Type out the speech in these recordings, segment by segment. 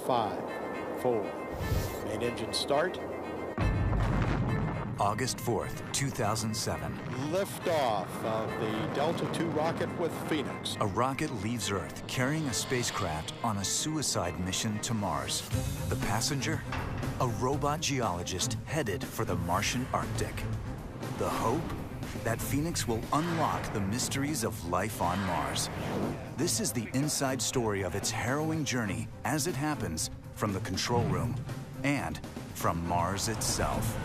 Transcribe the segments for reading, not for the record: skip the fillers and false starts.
5, 4. Main engine start. August 4th, 2007. Liftoff of the Delta II rocket with Phoenix. A rocket leaves Earth carrying a spacecraft on a suicide mission to Mars. The passenger? A robot geologist headed for the Martian Arctic. The hope? That Phoenix will unlock the mysteries of life on Mars. This is the inside story of its harrowing journey as it happens from the control room and from Mars itself.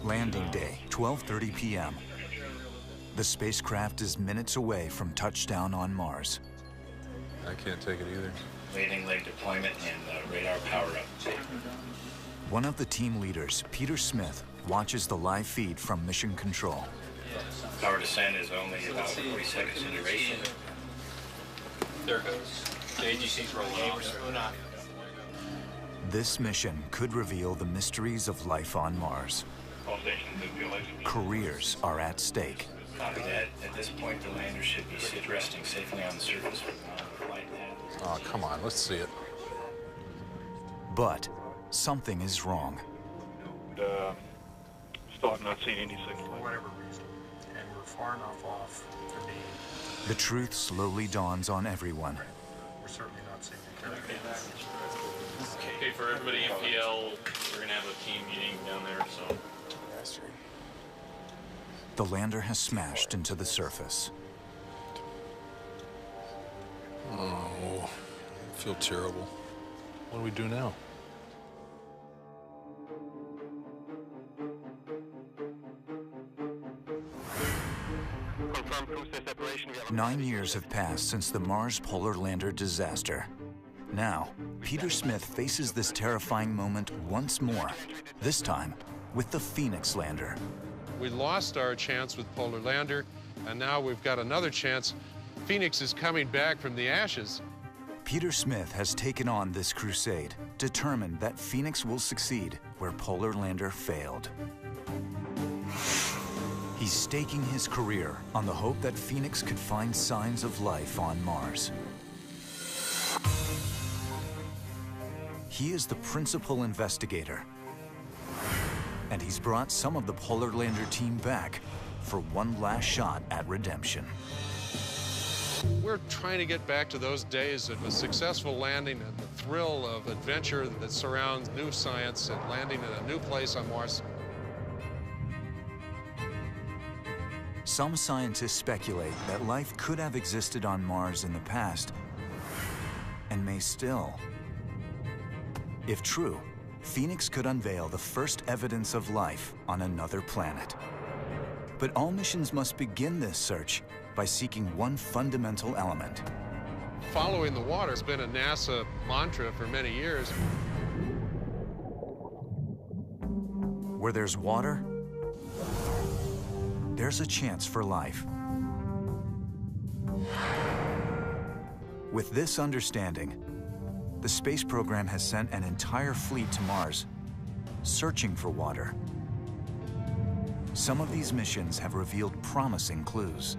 Landing day, 12:30 p.m. The spacecraft is minutes away from touchdown on Mars. I can't take it either. Landing leg deployment and radar power up. One of the team leaders, Peter Smith, watches the live feed from Mission Control. Power descent is only about 40 seconds in duration. There it goes. The AGC's rolling off. This mission could reveal the mysteries of life on Mars. Careers are at stake. Copy that. At this point, the lander should be resting safely on the surface for flight. Oh, come on, let's see it. But something is wrong. Still have not seen any signal. For whatever reason, and we're far enough off to be. The truth slowly dawns on everyone. We're certainly not seeing it. Okay, for everybody in PL, we're gonna have a team meeting down there, so. The lander has smashed into the surface. Oh, I feel terrible. What do we do now? 9 years have passed since the Mars Polar Lander disaster. Now, Peter Smith faces this terrifying moment once more, this time with the Phoenix lander. We lost our chance with Polar Lander, and now we've got another chance. Phoenix is coming back from the ashes. Peter Smith has taken on this crusade, determined that Phoenix will succeed where Polar Lander failed. He's staking his career on the hope that Phoenix could find signs of life on Mars. He is the principal investigator, and he's brought some of the Polar Lander team back for one last shot at redemption. We're trying to get back to those days of a successful landing and the thrill of adventure that surrounds new science and landing in a new place on Mars. Some scientists speculate that life could have existed on Mars in the past, and may still. If true, Phoenix could unveil the first evidence of life on another planet. But all missions must begin this search by seeking one fundamental element. Following the water has been a NASA mantra for many years. Where there's water, there's a chance for life. With this understanding, the space program has sent an entire fleet to Mars, searching for water. Some of these missions have revealed promising clues.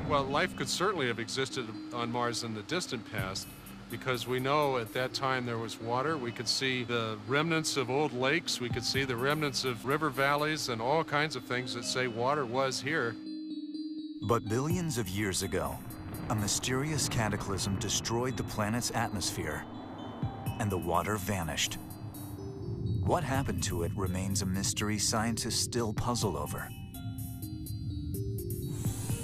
Well, life could certainly have existed on Mars in the distant past, because we know at that time there was water. We could see the remnants of old lakes. We could see the remnants of river valleys and all kinds of things that say water was here. But billions of years ago, a mysterious cataclysm destroyed the planet's atmosphere, and the water vanished. What happened to it remains a mystery scientists still puzzle over.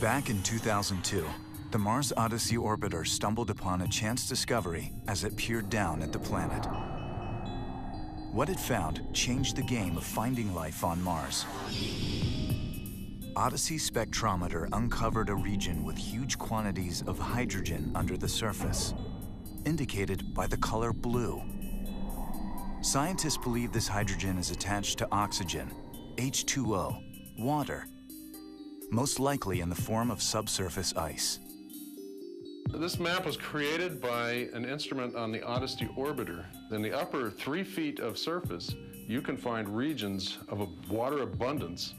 Back in 2002, the Mars Odyssey orbiter stumbled upon a chance discovery as it peered down at the planet. What it found changed the game of finding life on Mars. Odyssey's spectrometer uncovered a region with huge quantities of hydrogen under the surface, indicated by the color blue. Scientists believe this hydrogen is attached to oxygen, H2O, water, most likely in the form of subsurface ice. This map was created by an instrument on the Odyssey orbiter. In the upper 3 feet of surface, you can find regions of a water abundance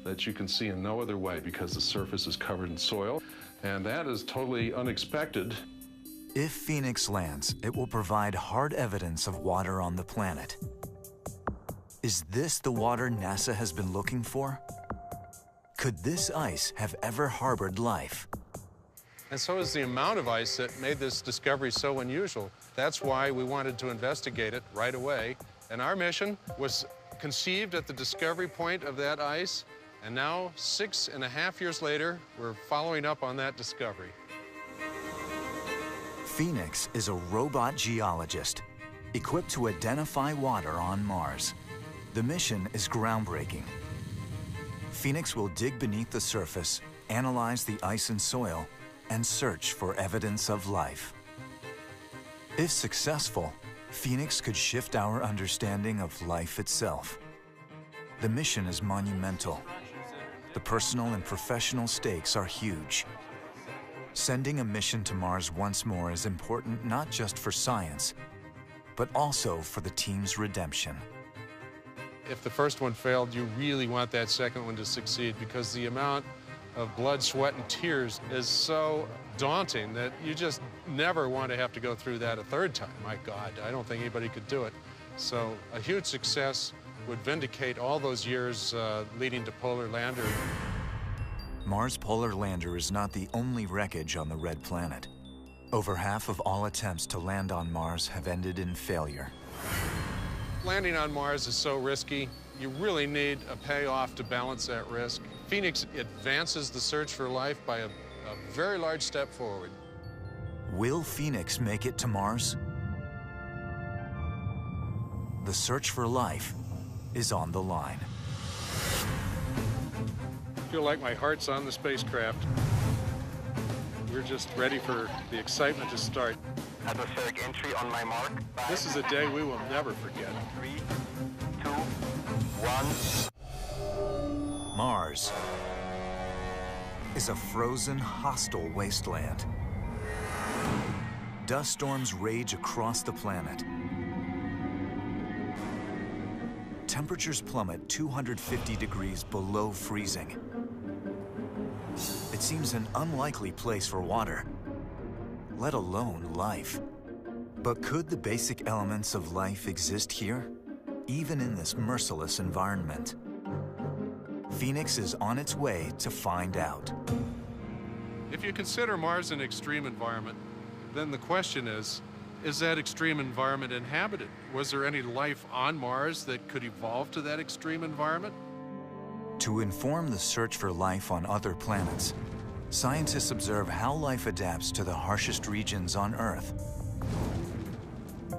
that you can see in no other way because the surface is covered in soil, and that is totally unexpected. If Phoenix lands, it will provide hard evidence of water on the planet. Is this the water NASA has been looking for? Could this ice have ever harbored life? And so is the amount of ice that made this discovery so unusual. That's why we wanted to investigate it right away. And our mission was conceived at the discovery point of that ice. And now, 6.5 years later, we're following up on that discovery. Phoenix is a robot geologist equipped to identify water on Mars. The mission is groundbreaking. Phoenix will dig beneath the surface, analyze the ice and soil, and search for evidence of life. If successful, Phoenix could shift our understanding of life itself. The mission is monumental. The personal and professional stakes are huge. Sending a mission to Mars once more is important not just for science, but also for the team's redemption. If the first one failed, you really want that second one to succeed because the amount of blood, sweat, and tears is so daunting that you just never want to have to go through that a third time. My God, I don't think anybody could do it. So a huge success would vindicate all those years leading to Polar Lander. Mars Polar Lander is not the only wreckage on the Red Planet. Over half of all attempts to land on Mars have ended in failure. Landing on Mars is so risky. You really need a payoff to balance that risk. Phoenix advances the search for life by a very large step forward. Will Phoenix make it to Mars? The search for life is on the line. I feel like my heart's on the spacecraft. We're just ready for the excitement to start. Atmospheric entry on my mark. This is a day we will never forget. 3, 2, 1. Mars is a frozen, hostile wasteland. Dust storms rage across the planet. Temperatures plummet 250 degrees below freezing. It seems an unlikely place for water, let alone life. But could the basic elements of life exist here, even in this merciless environment? Phoenix is on its way to find out. If you consider Mars an extreme environment, then the question is that extreme environment inhabited? Was there any life on Mars that could evolve to that extreme environment? To inform the search for life on other planets, scientists observe how life adapts to the harshest regions on Earth.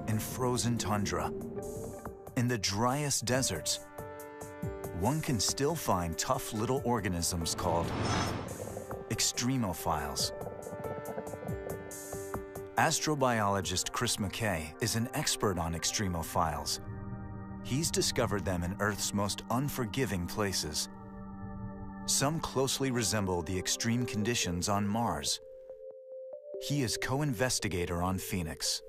In frozen tundra, in the driest deserts, one can still find tough little organisms called extremophiles. Astrobiologist Chris McKay is an expert on extremophiles. He's discovered them in Earth's most unforgiving places. Some closely resemble the extreme conditions on Mars. He is co-investigator on Phoenix.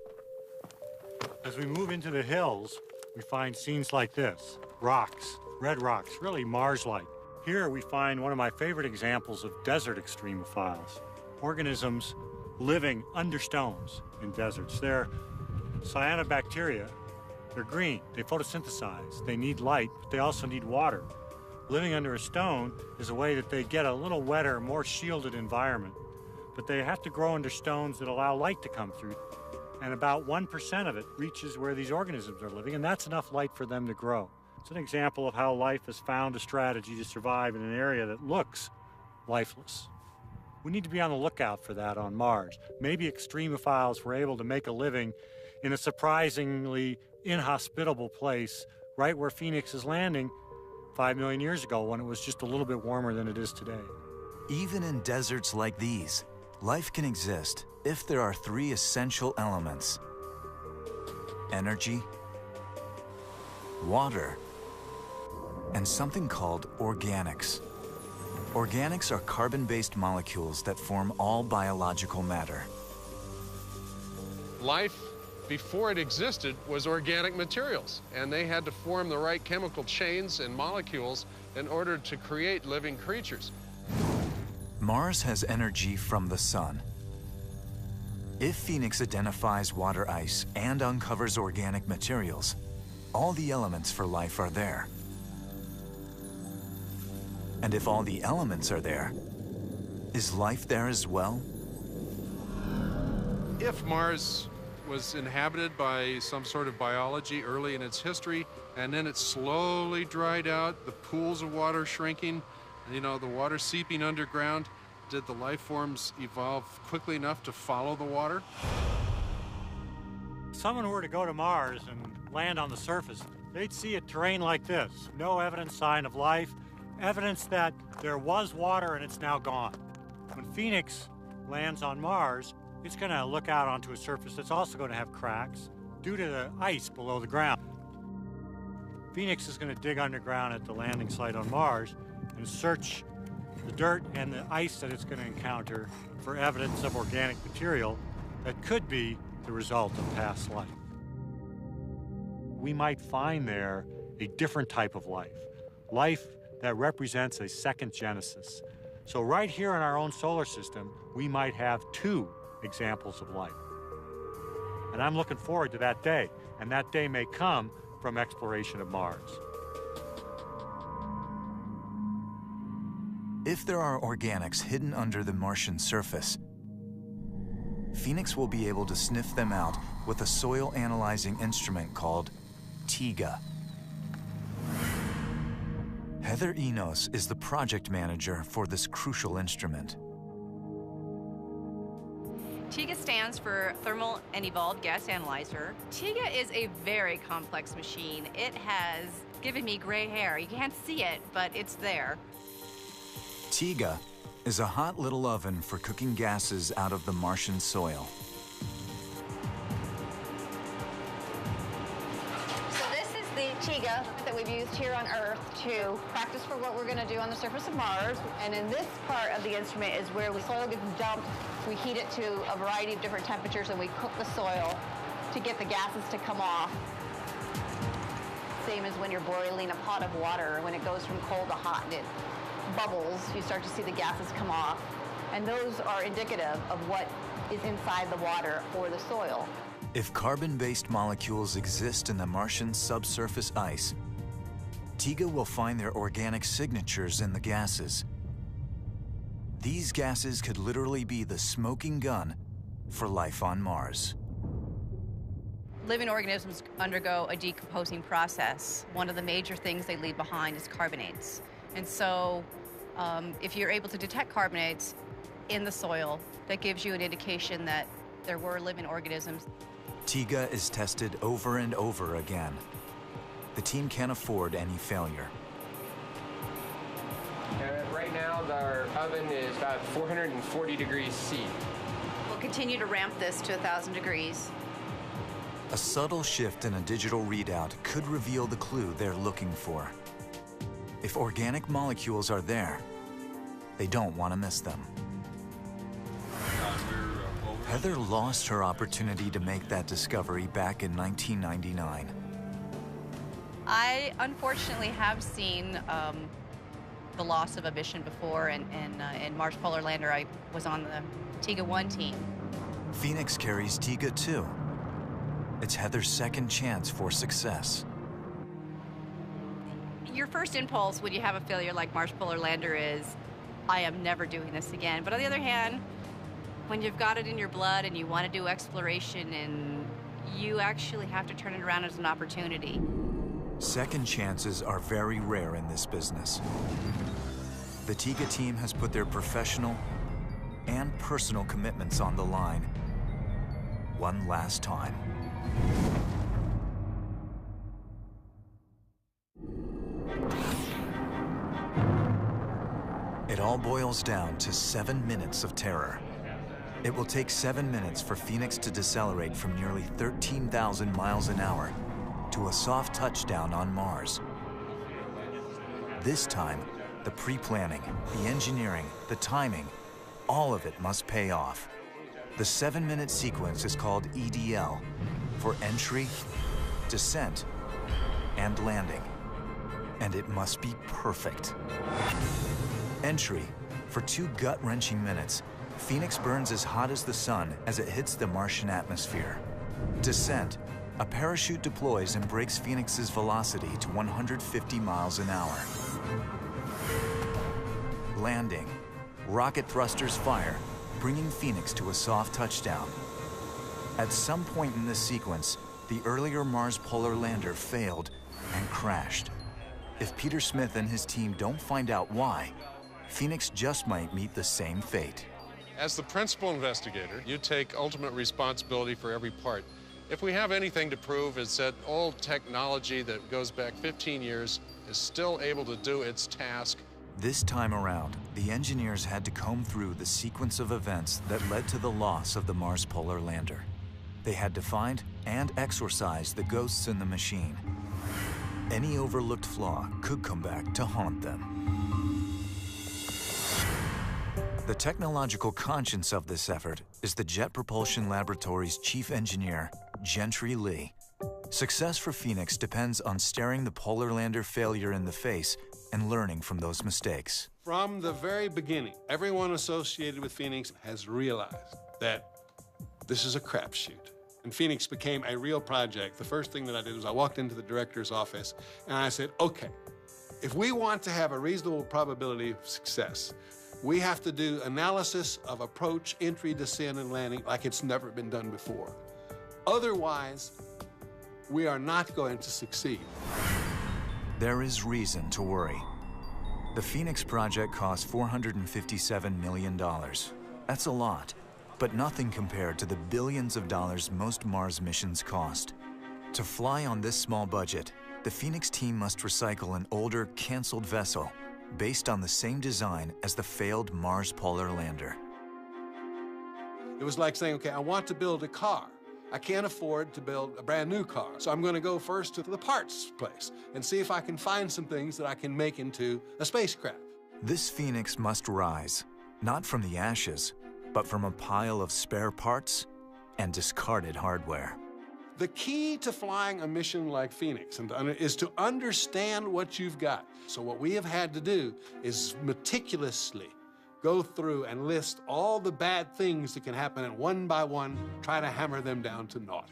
As we move into the hills, we find scenes like this. Rocks, red rocks, really Mars-like. Here we find one of my favorite examples of desert extremophiles. Organisms living under stones in deserts. They're cyanobacteria. They're green. They photosynthesize. They need light, but they also need water. Living under a stone is a way that they get a little wetter, more shielded environment. But they have to grow under stones that allow light to come through. And about 1% of it reaches where these organisms are living, and that's enough light for them to grow. It's an example of how life has found a strategy to survive in an area that looks lifeless. We need to be on the lookout for that on Mars. Maybe extremophiles were able to make a living in a surprisingly inhospitable place right where Phoenix is landing 5 million years ago when it was just a little bit warmer than it is today. Even in deserts like these, life can exist if there are 3 essential elements: energy, water, and something called organics. Organics are carbon-based molecules that form all biological matter. life before it existed was organic materials, and they had to form the right chemical chains and molecules in order to create living creatures. Mars has energy from the sun. If Phoenix identifies water ice and uncovers organic materials, all the elements for life are there. And if all the elements are there, is life there as well? If Mars was inhabited by some sort of biology early in its history, and then it slowly dried out, the pools of water shrinking, you know, the water seeping underground, did the life forms evolve quickly enough to follow the water? If someone were to go to Mars and land on the surface, they'd see a terrain like this. No evident sign of life, evidence that there was water and it's now gone. When Phoenix lands on Mars, it's going to look out onto a surface that's also going to have cracks due to the ice below the ground. Phoenix is going to dig underground at the landing site on Mars and search the dirt and the ice that it's going to encounter for evidence of organic material that could be the result of past life. We might find there a different type of life, life that represents a second genesis. So right here in our own solar system, we might have two examples of life. And I'm looking forward to that day, and that day may come from exploration of Mars. If there are organics hidden under the Martian surface, Phoenix will be able to sniff them out with a soil analyzing instrument called TIGA. Heather Enos is the project manager for this crucial instrument. TIGA stands for Thermal and Evolved Gas Analyzer. TIGA is a very complex machine. It has given me gray hair. You can't see it, but it's there. TIGA is a hot little oven for cooking gases out of the Martian soil. So this is the TIGA that we've used here on Earth to practice for what we're going to do on the surface of Mars. And in this part of the instrument is where the soil gets dumped. We heat it to a variety of different temperatures and we cook the soil to get the gases to come off. Same as when you're boiling a pot of water, when it goes from cold to hot and it bubbles, you start to see the gases come off. And those are indicative of what is inside the water or the soil. If carbon-based molecules exist in the Martian subsurface ice, TIGA will find their organic signatures in the gases. These gases could literally be the smoking gun for life on Mars. Living organisms undergo a decomposing process. One of the major things they leave behind is carbonates. And so if you're able to detect carbonates in the soil, that gives you an indication that there were living organisms. TIGA is tested over and over again. The team can't afford any failure. Right now, our oven is about 440 degrees C. We'll continue to ramp this to 1,000 degrees. A subtle shift in a digital readout could reveal the clue they're looking for. If organic molecules are there, they don't want to miss them. Heather lost her opportunity to make that discovery back in 1999. I unfortunately have seen the loss of a mission before, and in Mars Polar Lander, I was on the TIGA-1 team. Phoenix carries TIGA-2. It's Heather's second chance for success. Your first impulse when you have a failure like Mars Polar Lander is, I am never doing this again. But on the other hand, when you've got it in your blood and you want to do exploration, and you actually have to turn it around as an opportunity. Second chances are very rare in this business. The TIGA team has put their professional and personal commitments on the line one last time. It all boils down to 7 minutes of terror. It will take 7 minutes for Phoenix to decelerate from nearly 13,000 miles an hour to a soft touchdown on Mars. This time, the pre-planning, the engineering, the timing, all of it must pay off. The 7-minute sequence is called EDL, for entry, descent, and landing. And it must be perfect. Entry, for 2 gut-wrenching minutes, Phoenix burns as hot as the sun as it hits the Martian atmosphere. Descent, a parachute deploys and breaks Phoenix's velocity to 150 miles an hour. Landing, rocket thrusters fire, bringing Phoenix to a soft touchdown. At some point in this sequence, the earlier Mars Polar Lander failed and crashed. If Peter Smith and his team don't find out why, Phoenix just might meet the same fate. As the principal investigator, you take ultimate responsibility for every part. If we have anything to prove, it's that old technology that goes back 15 years is still able to do its task. This time around, the engineers had to comb through the sequence of events that led to the loss of the Mars Polar Lander. They had to find and exorcise the ghosts in the machine. Any overlooked flaw could come back to haunt them. The technological conscience of this effort is the Jet Propulsion Laboratory's chief engineer, Gentry Lee. Success for Phoenix depends on staring the Polar Lander failure in the face and learning from those mistakes. From the very beginning, everyone associated with Phoenix has realized that this is a crapshoot. And Phoenix became a real project. The first thing that I did was I walked into the director's office and I said, okay, if we want to have a reasonable probability of success, we have to do analysis of approach, entry, descent, and landing like it's never been done before. Otherwise, we are not going to succeed. There is reason to worry. The Phoenix project cost $457 million. That's a lot, but nothing compared to the billions of dollars most Mars missions cost. To fly on this small budget, the Phoenix team must recycle an older, canceled vessel based on the same design as the failed Mars Polar Lander. It was like saying, okay, I want to build a car. I can't afford to build a brand new car, so I'm going to go first to the parts place and see if I can find some things that I can make into a spacecraft. This Phoenix must rise, not from the ashes, but from a pile of spare parts and discarded hardware. The key to flying a mission like Phoenix is to understand what you've got. So what we have had to do is meticulously go through and list all the bad things that can happen, and one by one, try to hammer them down to naught.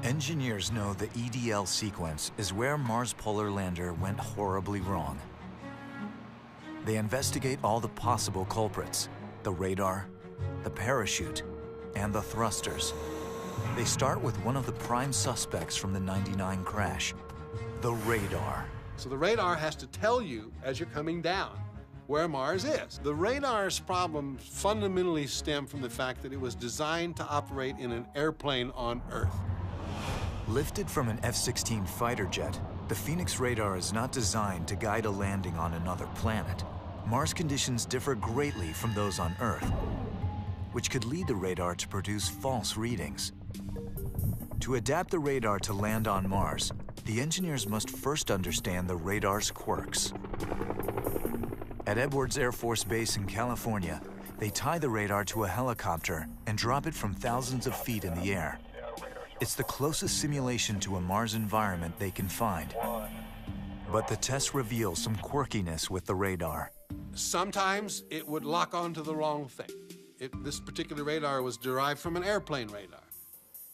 Engineers know the EDL sequence is where Mars Polar Lander went horribly wrong. They investigate all the possible culprits, the radar, the parachute, and the thrusters. They start with one of the prime suspects from the '99 crash, the radar. So the radar has to tell you as you're coming down where Mars is. The radar's problem fundamentally stemmed from the fact that it was designed to operate in an airplane on Earth. Lifted from an F-16 fighter jet, the Phoenix radar is not designed to guide a landing on another planet. Mars conditions differ greatly from those on Earth, which could lead the radar to produce false readings. To adapt the radar to land on Mars, the engineers must first understand the radar's quirks. At Edwards Air Force Base in California, they tie the radar to a helicopter and drop it from thousands of feet in the air. It's the closest simulation to a Mars environment they can find. But the tests reveal some quirkiness with the radar. Sometimes it would lock onto the wrong thing. This particular radar was derived from an airplane radar.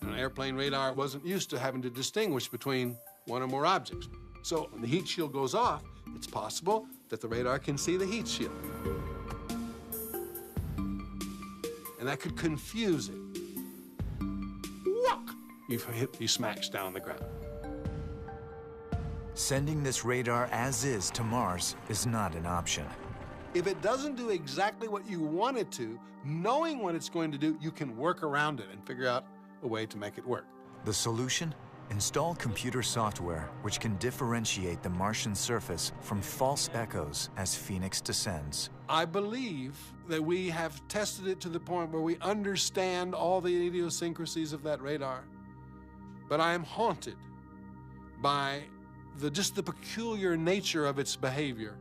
An airplane radar wasn't used to having to distinguish between one or more objects. So when the heat shield goes off, it's possible that the radar can see the heat shield. And that could confuse it. Whock! You smash down the ground. Sending this radar as is to Mars is not an option. If it doesn't do exactly what you want it to, knowing what it's going to do, you can work around it and figure out a way to make it work. The solution? Install computer software which can differentiate the Martian surface from false echoes as Phoenix descends. I believe that we have tested it to the point where we understand all the idiosyncrasies of that radar. But I am haunted by just the peculiar nature of its behavior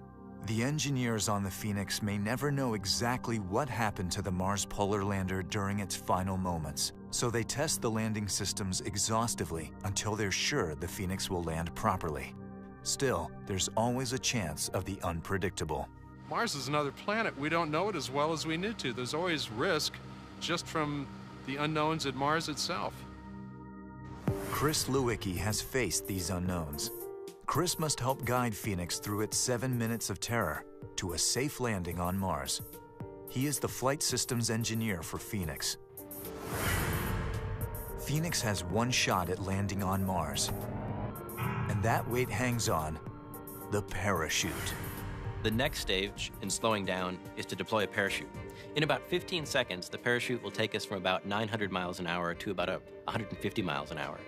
The engineers on the Phoenix may never know exactly what happened to the Mars Polar Lander during its final moments, so they test the landing systems exhaustively until they're sure the Phoenix will land properly. Still, there's always a chance of the unpredictable. Mars is another planet. We don't know it as well as we need to. There's always risk just from the unknowns at Mars itself. Chris Lewicki has faced these unknowns. Chris must help guide Phoenix through its 7 minutes of terror to a safe landing on Mars. He is the flight systems engineer for Phoenix. Phoenix has one shot at landing on Mars, and that weight hangs on the parachute. The next stage in slowing down is to deploy a parachute. In about 15 seconds, the parachute will take us from about 900 miles an hour to about 150 miles an hour.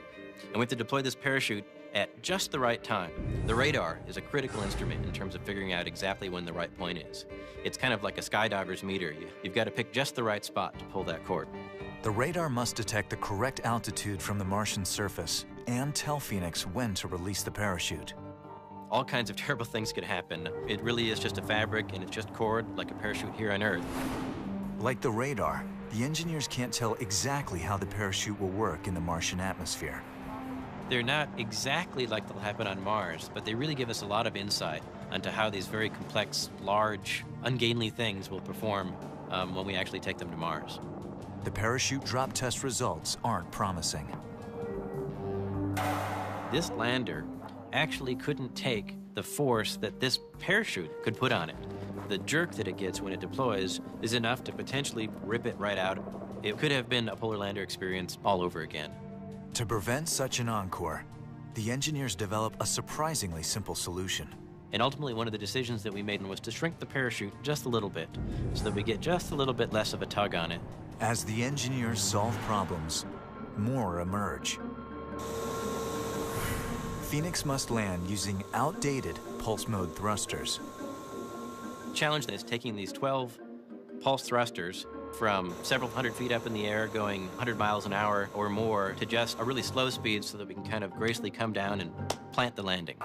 And we have to deploy this parachute at just the right time. The radar is a critical instrument in terms of figuring out exactly when the right point is. It's kind of like a skydiver's meter. You've got to pick just the right spot to pull that cord. The radar must detect the correct altitude from the Martian surface and tell Phoenix when to release the parachute. All kinds of terrible things could happen. It really is just a fabric and it's just cord like a parachute here on Earth. Like the radar, the engineers can't tell exactly how the parachute will work in the Martian atmosphere. They're not exactly like they'll happen on Mars, but they really give us a lot of insight into how these very complex, large, ungainly things will perform when we actually take them to Mars. The parachute drop test results aren't promising. This lander actually couldn't take the force that this parachute could put on it. The jerk that it gets when it deploys is enough to potentially rip it right out. It could have been a polar lander experience all over again. To prevent such an encore, the engineers develop a surprisingly simple solution. And ultimately, one of the decisions that we made was to shrink the parachute just a little bit so that we get just a little bit less of a tug on it. As the engineers solve problems, more emerge. Phoenix must land using outdated pulse mode thrusters. The challenge is taking these 12 pulse thrusters from several hundred feet up in the air, going 100 miles an hour or more, to just a really slow speed so that we can kind of gracefully come down and plant the landing.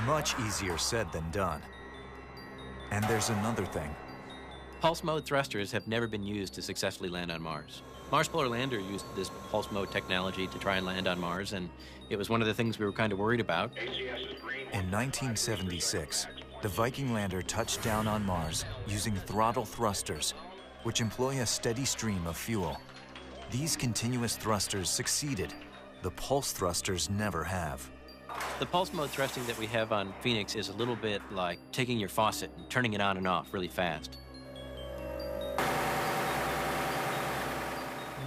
Much easier said than done. And there's another thing. Pulse mode thrusters have never been used to successfully land on Mars. Mars Polar Lander used this pulse mode technology to try and land on Mars, and it was one of the things we were kind of worried about. In 1976, the Viking lander touched down on Mars using throttle thrusters, which employ a steady stream of fuel. These continuous thrusters succeeded. The pulse thrusters never have. The pulse mode thrusting that we have on Phoenix is a little bit like taking your faucet and turning it on and off really fast.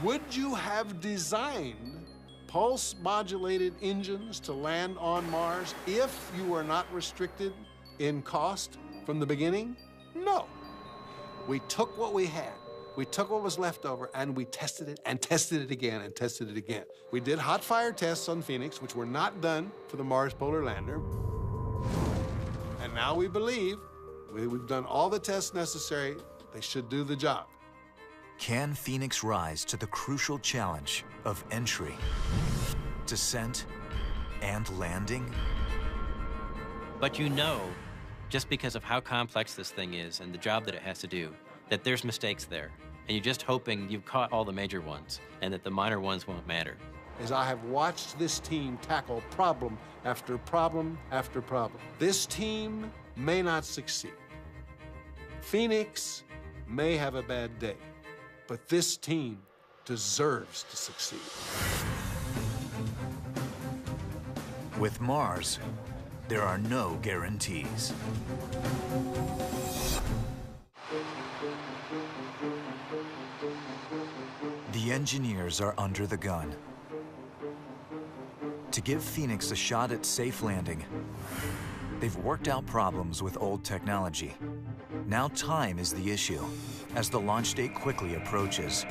Would you have designed pulse-modulated engines to land on Mars if you were not restricted in cost from the beginning? No. We took what we had. We took what was left over, and we tested it and tested it again and tested it again. We did hot fire tests on Phoenix, which were not done for the Mars Polar Lander. And now we believe we've done all the tests necessary. They should do the job. Can Phoenix rise to the crucial challenge of entry, descent, and landing? But you know, just because of how complex this thing is and the job that it has to do, that there's mistakes there. And you're just hoping you've caught all the major ones and that the minor ones won't matter. As I have watched this team tackle problem after problem after problem, this team may not succeed. Phoenix may have a bad day, but this team deserves to succeed. With Mars, there are no guarantees. The engineers are under the gun. To give Phoenix a shot at safe landing, they've worked out problems with old technology. Now time is the issue, as the launch date quickly approaches.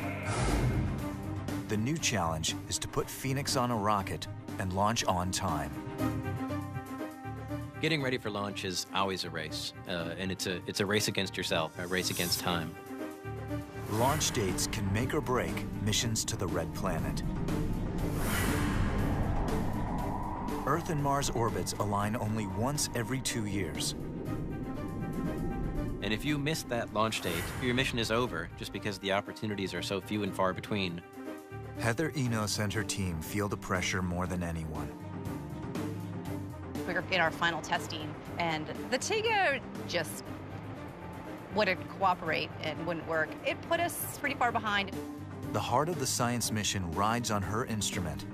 The new challenge is to put Phoenix on a rocket and launch on time. Getting ready for launch is always a race, and it's a race against yourself, a race against time. Launch dates can make or break missions to the Red Planet. Earth and Mars orbits align only once every 2 years. And if you miss that launch date, your mission is over just because the opportunities are so few and far between. Heather Enos and her team feel the pressure more than anyone. We were in our final testing, and the TIGA just wouldn't cooperate and wouldn't work. It put us pretty far behind. The heart of the science mission rides on her instrument.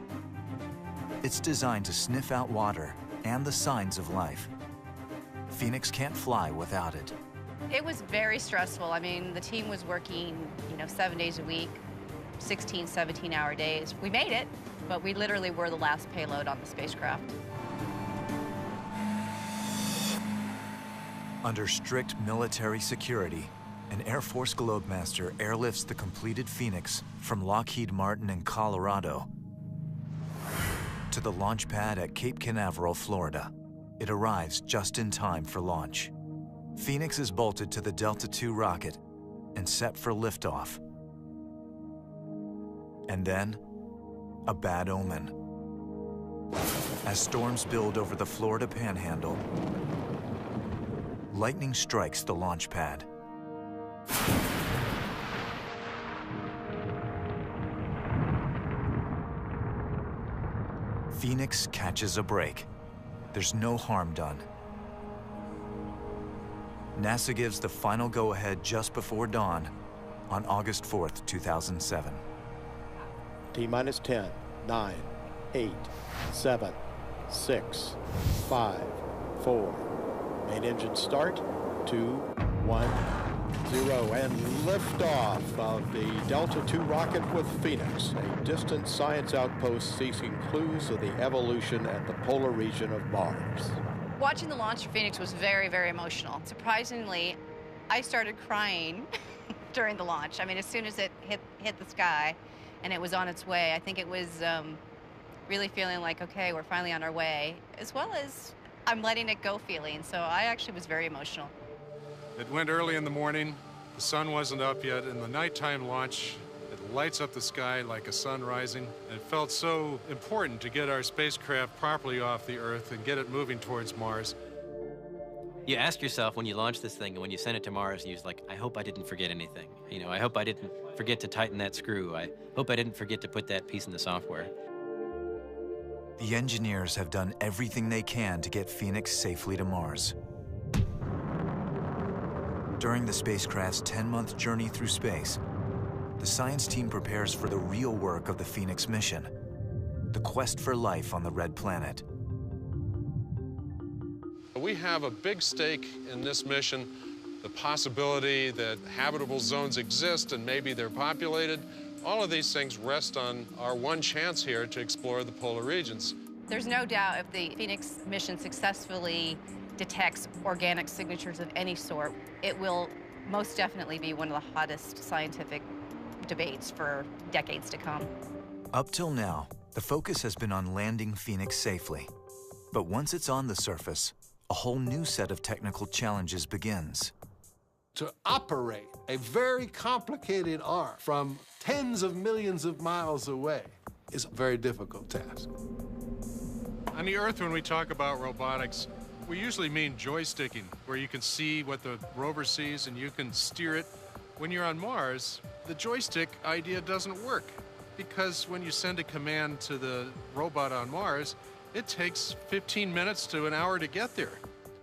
It's designed to sniff out water and the signs of life. Phoenix can't fly without it. It was very stressful. I mean, the team was working, 7 days a week, 16, 17-hour days. We made it, but we literally were the last payload on the spacecraft. Under strict military security, an Air Force Globemaster airlifts the completed Phoenix from Lockheed Martin in Colorado to the launch pad at Cape Canaveral, Florida. It arrives just in time for launch. Phoenix is bolted to the Delta II rocket and set for liftoff. And then, a bad omen. As storms build over the Florida Panhandle, lightning strikes the launch pad. Phoenix catches a break. There's no harm done. NASA gives the final go-ahead just before dawn on August 4th, 2007. T-minus 10, 9, 8, 7, 6, 5, 4. Main engine start, 2, 1, 0, and liftoff of the Delta II rocket with Phoenix, a distant science outpost seeking clues of the evolution at the polar region of Mars. Watching the launch of Phoenix was very, very emotional. Surprisingly, I started crying during the launch. I mean, as soon as it hit the sky and it was on its way, I think it was really feeling like, okay, we're finally on our way, as well as I'm letting it go feeling. So I actually was very emotional. It went early in the morning. The sun wasn't up yet. In the nighttime launch, it lights up the sky like a sun rising. It felt so important to get our spacecraft properly off the Earth and get it moving towards Mars. You ask yourself when you launch this thing and when you send it to Mars, and you're like, I hope I didn't forget anything. I hope I didn't forget to tighten that screw. I hope I didn't forget to put that piece in the software. The engineers have done everything they can to get Phoenix safely to Mars. During the spacecraft's 10-month journey through space, the science team prepares for the real work of the Phoenix mission, the quest for life on the red planet. We have a big stake in this mission, the possibility that habitable zones exist and maybe they're populated. All of these things rest on our one chance here to explore the polar regions. There's no doubt if the Phoenix mission successfully detects organic signatures of any sort, it will most definitely be one of the hottest scientific debates for decades to come. Up till now, the focus has been on landing Phoenix safely. But once it's on the surface, a whole new set of technical challenges begins. To operate a very complicated arm from tens of millions of miles away is a very difficult task. On the Earth, when we talk about robotics, we usually mean joysticking, where you can see what the rover sees and you can steer it. When you're on Mars, the joystick idea doesn't work, because when you send a command to the robot on Mars, it takes 15 minutes to an hour to get there.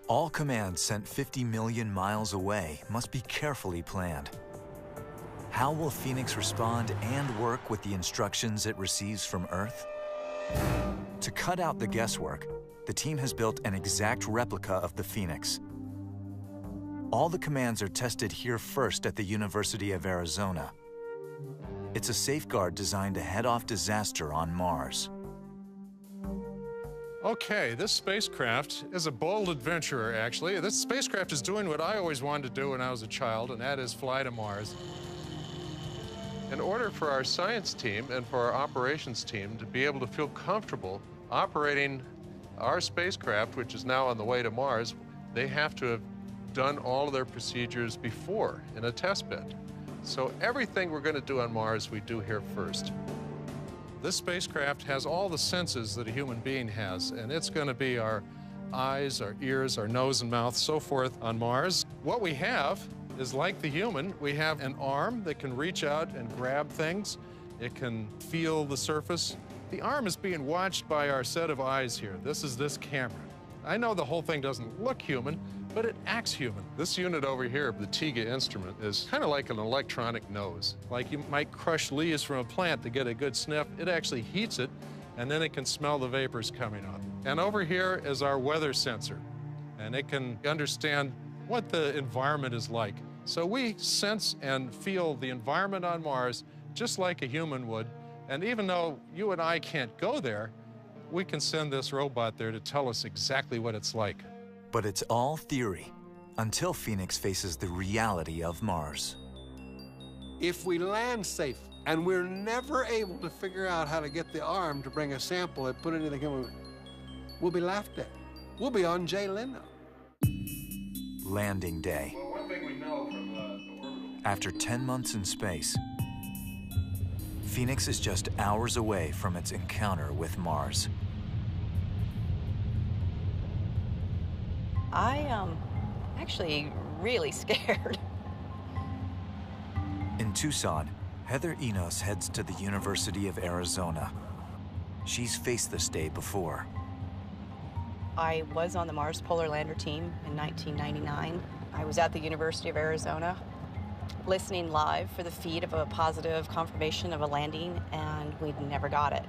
All commands sent 50 million miles away must be carefully planned. How will Phoenix respond and work with the instructions it receives from Earth? To cut out the guesswork, the team has built an exact replica of the Phoenix. All the commands are tested here first at the University of Arizona. It's a safeguard designed to head off disaster on Mars. Okay, this spacecraft is a bold adventurer, actually. This spacecraft is doing what I always wanted to do when I was a child, and that is fly to Mars. In order for our science team and for our operations team to be able to feel comfortable operating our spacecraft, which is now on the way to Mars, they have to have done all of their procedures before in a test bed. So everything we're going to do on Mars, we do here first. This spacecraft has all the senses that a human being has, and it's going to be our eyes, our ears, our nose and mouth, so forth on Mars. What we have is like the human. We have an arm that can reach out and grab things. It can feel the surface. The arm is being watched by our set of eyes here. This is this camera. I know the whole thing doesn't look human, but it acts human. This unit over here, the TIGA instrument, is kind of like an electronic nose. Like you might crush leaves from a plant to get a good sniff. It actually heats it, and then it can smell the vapors coming up. And over here is our weather sensor, and it can understand what the environment is like. So we sense and feel the environment on Mars just like a human would. And even though you and I can't go there, we can send this robot there to tell us exactly what it's like. But it's all theory until Phoenix faces the reality of Mars. If we land safe and we're never able to figure out how to get the arm to bring a sample and put it in the camera, we'll be laughed at. We'll be on Jay Leno. Landing day. Well, one thing we know from the orbital. After 10 months in space, Phoenix is just hours away from its encounter with Mars. I am actually really scared. In Tucson, Heather Enos heads to the University of Arizona. She's faced this day before. I was on the Mars Polar Lander team in 1999. I was at the University of Arizona listening live for the feed of a positive confirmation of a landing, and we never got it.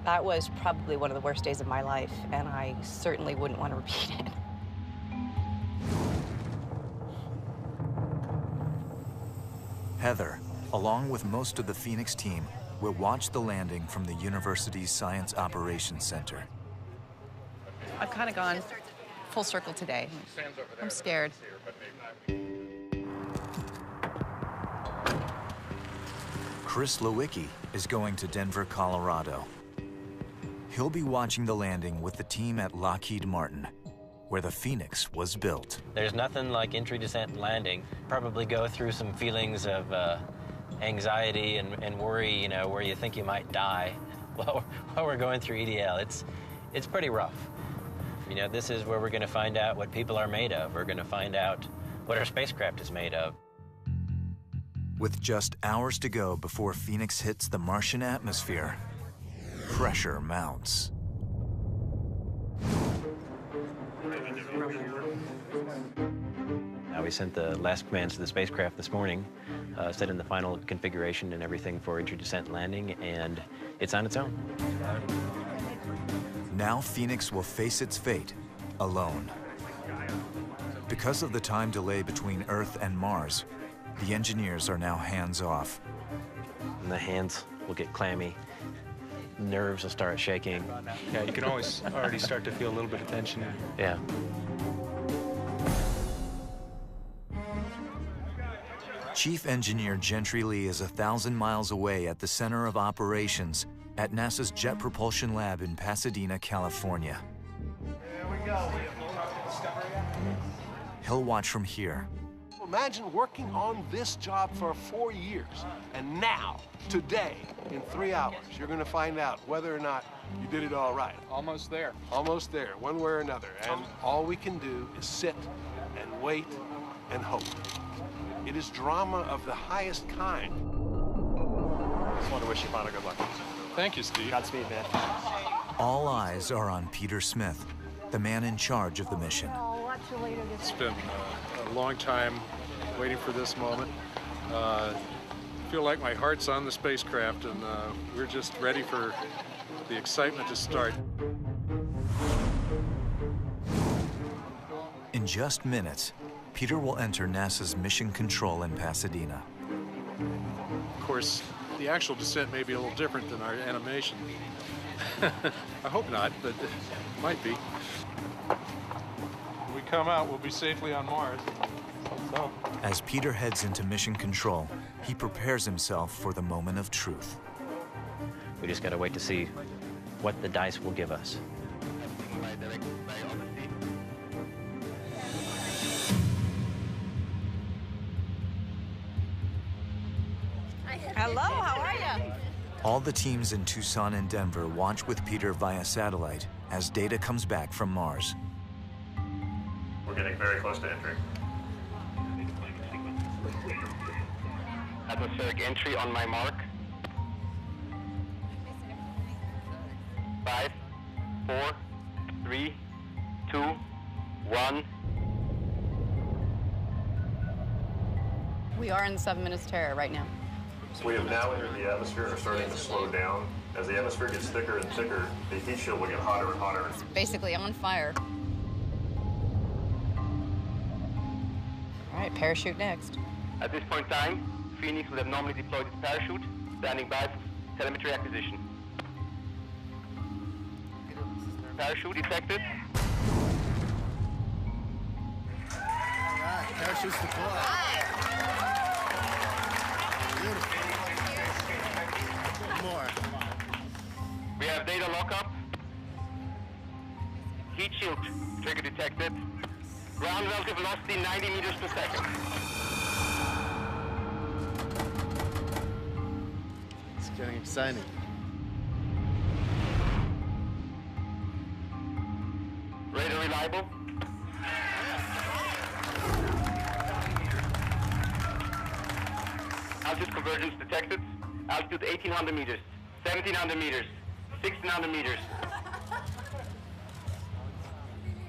That was probably one of the worst days of my life, and I certainly wouldn't want to repeat it. Heather, along with most of the Phoenix team, will watch the landing from the university's Science Operations Center. I've kind of gone full circle today. I'm scared. Chris Lewicki is going to Denver, Colorado. He'll be watching the landing with the team at Lockheed Martin, where the Phoenix was built. There's nothing like entry, descent, and landing. Probably go through some feelings of anxiety and worry, you know, where you think you might die while we're going through EDL. It's pretty rough. You know, this is where we're going to find out what people are made of. We're going to find out what our spacecraft is made of. With just hours to go before Phoenix hits the Martian atmosphere, pressure mounts. We sent the last commands to the spacecraft this morning, set in the final configuration and everything for entry, descent, and landing, and it's on its own. Now Phoenix will face its fate alone. Because of the time delay between Earth and Mars, the engineers are now hands-off. And the hands will get clammy, nerves will start shaking. Yeah, you can always already start to feel a little bit of tension. Yeah. Chief Engineer Gentry Lee is 1,000 miles away at the Center of Operations at NASA's Jet Propulsion Lab in Pasadena, California. There we go. He'll watch from here. Imagine working on this job for 4 years, and now, today, in 3 hours, you're going to find out whether or not you did it all right. Almost there. Almost there, one way or another. And all we can do is sit and wait and hope. It is drama of the highest kind. Just want to wish you a lot of good luck. Thank you, Steve. Godspeed, man. All eyes are on Peter Smith, the man in charge of the mission. It's been a long time waiting for this moment. I feel like my heart's on the spacecraft, and we're just ready for the excitement to start. In just minutes, Peter will enter NASA's Mission Control in Pasadena. Of course, the actual descent may be a little different than our animation. I hope not, but it might be. When we come out, we'll be safely on Mars. So. As Peter heads into Mission Control, he prepares himself for the moment of truth. We just got to wait to see what the dice will give us. Hello, how are you? All the teams in Tucson and Denver watch with Peter via satellite as data comes back from Mars. We're getting very close to entry. Atmospheric entry on my mark. 5, 4, 3, 2, 1. We are in the 7 minutes terror right now. So we have now entered the atmosphere and are starting to slow down. As the atmosphere gets thicker and thicker, the heat shield will get hotter and hotter. It's basically on fire. All right, parachute next. At this point in time, Phoenix would have normally deployed its parachute, standing by for telemetry acquisition. Parachute detected. All right, parachutes deployed. Beautiful. More. We have data lockup. Heat shield trigger detected. Ground relative velocity 90 meters per second. It's getting exciting. Radar reliable. Altitude convergence detected. Altitude 1800 meters, 1700 meters, 1600 meters.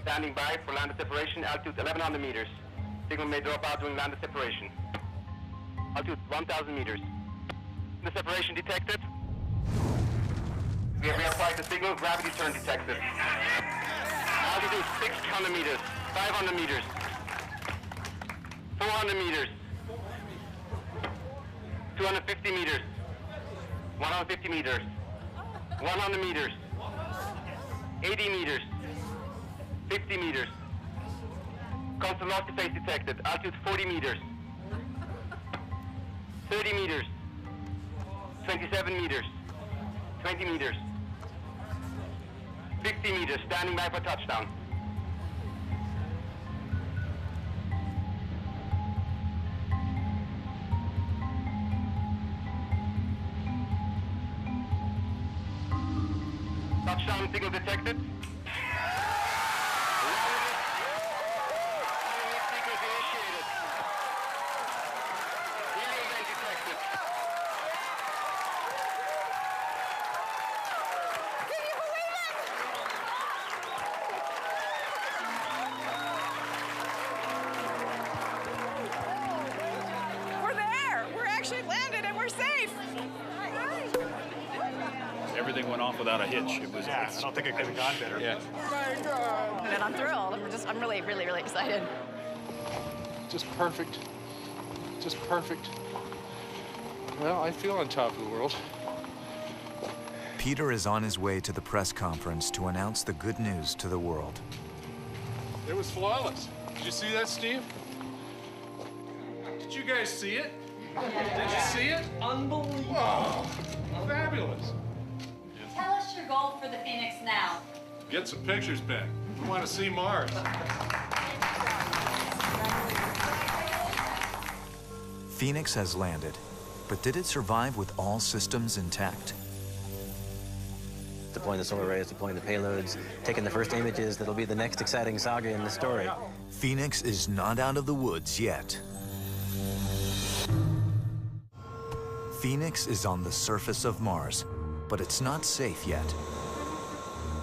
Standing by for landed separation, altitude 1100 meters. Signal may drop out during landed separation. Altitude 1000 meters. The separation detected. We have reapplied the signal, gravity turn detected. Altitude 600 meters, 500 meters, 400 meters, 250 meters, 150 meters, 100 meters, 80 meters, 50 meters. Constant velocity phase detected. Altitude 40 meters, 30 meters, 27 meters, 20 meters, 50 meters, standing by for touchdown. Touchdown signal detected. Sequence initiated. Helium vent detected. Can you believe it? We're there. We're actually landed and we're safe. Everything went off without a hitch. It was. I don't think it could have gone better. Yeah. And I'm thrilled. I'm really, really, really excited. Just perfect. Just perfect. Well, I feel on top of the world. Peter is on his way to the press conference to announce the good news to the world. It was flawless. Did you see that, Steve? Did you guys see it? Did you see it? Unbelievable. Wow. Fabulous. Tell us your goal for the Phoenix now. Get some pictures back. We want to see Mars. Phoenix has landed, but did it survive with all systems intact? Deploying the solar arrays, deploying the payloads, taking the first images, that'll be the next exciting saga in the story. Phoenix is not out of the woods yet. Phoenix is on the surface of Mars, but it's not safe yet.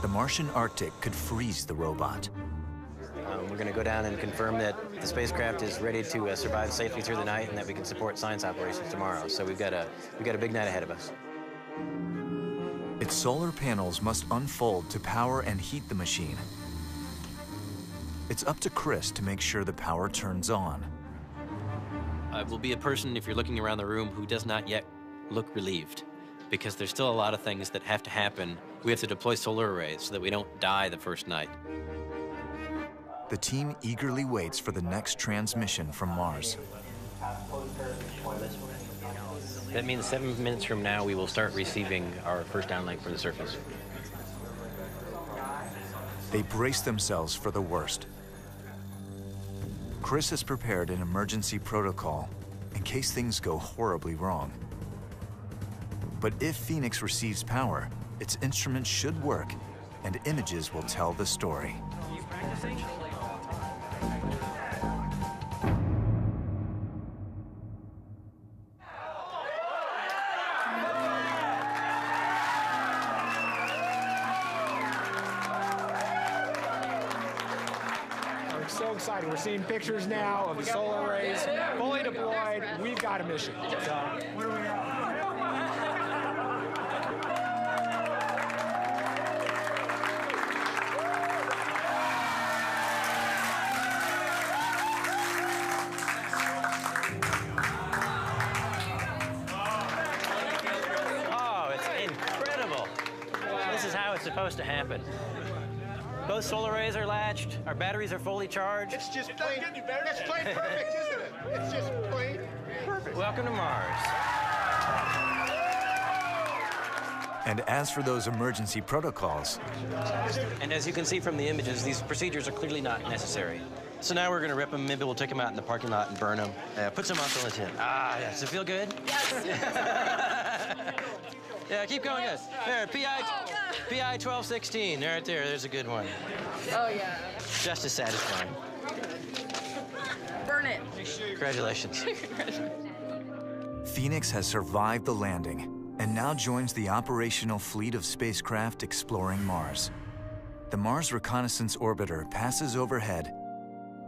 The Martian Arctic could freeze the robot. We're going to go down and confirm that the spacecraft is ready to survive safely through the night and that we can support science operations tomorrow. So we've got a big night ahead of us. Its solar panels must unfold to power and heat the machine. It's up to Chris to make sure the power turns on. I will be a person, if you're looking around the room, who does not yet look relieved, because there's still a lot of things that have to happen. We have to deploy solar arrays so that we don't die the first night. The team eagerly waits for the next transmission from Mars. That means 7 minutes from now, we will start receiving our first downlink from the surface. They brace themselves for the worst. Chris has prepared an emergency protocol in case things go horribly wrong. But if Phoenix receives power, its instruments should work, and images will tell the story. We're so excited. We're seeing pictures now of the solar arrays fully deployed. We've got a mission. So, where are we at? Supposed to happen. Both solar arrays are latched, our batteries are fully charged. It's just plain, it's plain perfect, isn't it? It's just plain perfect. Welcome to Mars. And as for those emergency protocols... And as you can see from the images, these procedures are clearly not necessary. So now we're going to rip them. Maybe we'll take them out in the parking lot and burn them. Put some muscle in the tin. Ah, yeah. Does it feel good? Yes. Yeah, keep going, guys. There, PI 1216. Right there. There's a good one. Oh, yeah. Just as satisfying. Burn it. Congratulations. Phoenix has survived the landing and now joins the operational fleet of spacecraft exploring Mars. The Mars Reconnaissance Orbiter passes overhead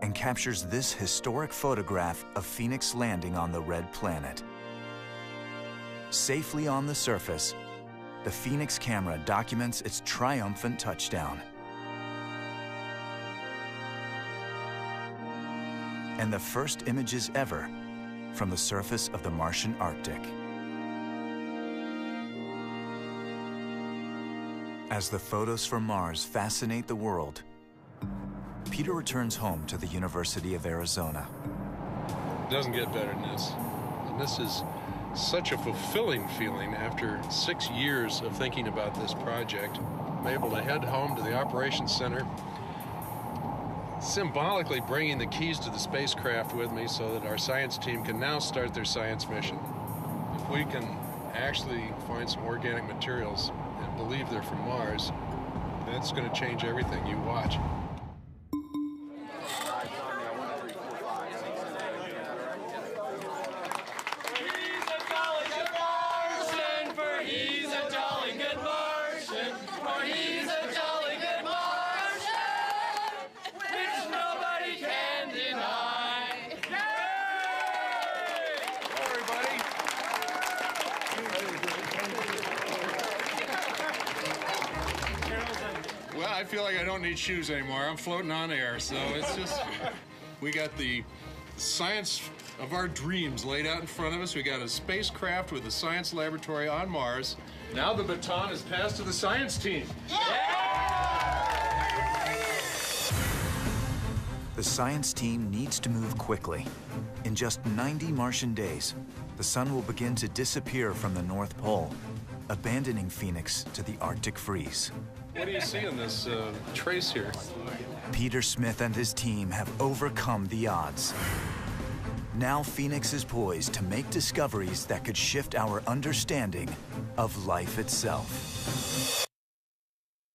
and captures this historic photograph of Phoenix landing on the red planet. Safely on the surface, the Phoenix camera documents its triumphant touchdown. And the first images ever from the surface of the Martian Arctic. As the photos from Mars fascinate the world, Peter returns home to the University of Arizona. It doesn't get better than this. And this is such a fulfilling feeling after 6 years of thinking about this project. I'm able to head home to the Operations Center, symbolically bringing the keys to the spacecraft with me so that our science team can now start their science mission. If we can actually find some organic materials and believe they're from Mars, that's going to change everything. You watch. I feel like I don't need shoes anymore. I'm floating on air, so it's just, we got the science of our dreams laid out in front of us. We got a spacecraft with a science laboratory on Mars. Now the baton is passed to the science team. The science team needs to move quickly. In just 90 Martian days, the sun will begin to disappear from the North Pole, abandoning Phoenix to the Arctic freeze. What do you see in this trace here? Peter Smith and his team have overcome the odds. Now Phoenix is poised to make discoveries that could shift our understanding of life itself.